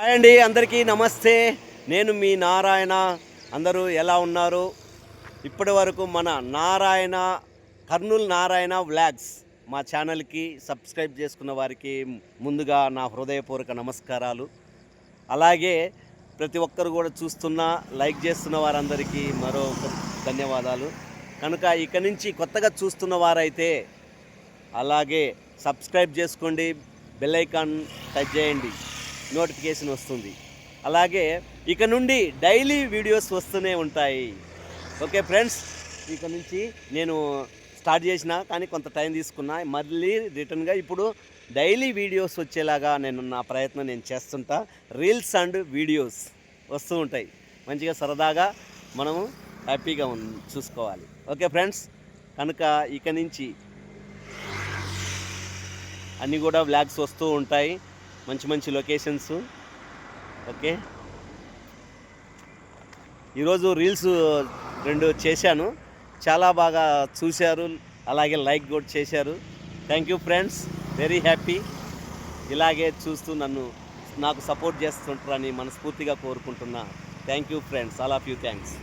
Hi అండి, అందరికీ నమస్తే. నేను మీ నారాయణ. అందరూ ఎలా ఉన్నారు? ఇప్పటి వరకు మన నారాయణ కర్నూలు నారాయణ వ్లాగ్స్ మా ఛానల్కి సబ్స్క్రైబ్ చేసుకున్న వారికి ముందుగా నా హృదయపూర్వక నమస్కారాలు. అలాగే ప్రతి ఒక్కరు కూడా చూస్తున్న లైక్ చేస్తున్న వారందరికీ మరో ధన్యవాదాలు. కనుక ఇక నుంచి కొత్తగా చూస్తున్న వారైతే అలాగే సబ్స్క్రైబ్ చేసుకోండి, బెల్ ఐకాన్ టచ్ చేయండి, నోటిఫికేషన్ వస్తుంది. అలాగే ఇక నుండి డైలీ వీడియోస్ వస్తూనే ఉంటాయి. ఓకే ఫ్రెండ్స్, ఇక నుంచి నేను స్టార్ట్ చేసిన కానీ కొంత టైం తీసుకున్నా, మళ్ళీ రిటర్న్గా ఇప్పుడు డైలీ వీడియోస్ వచ్చేలాగా నా ప్రయత్నం నేను చేస్తుంటా. రీల్స్ అండ్ వీడియోస్ వస్తూ ఉంటాయి. మంచిగా సరదాగా మనము హ్యాపీగా చూసుకోవాలి. ఓకే ఫ్రెండ్స్, కనుక ఇక నుంచి అన్నీ కూడా వ్లాగ్స్ వస్తూ ఉంటాయి, మంచి మంచి లొకేషన్స్. ఓకే, ఈరోజు రీల్స్ 2 చేశాను, చాలా బాగా చూశారు, అలాగే లైక్ కూడా చేశారు. Thank you friends, very happy. ఇలాగే చూస్తూ నాకు సపోర్ట్ చేస్తుంటారని మనస్ఫూర్తిగా కోరుకుంటున్నా. Thank you friends, all of you thanks.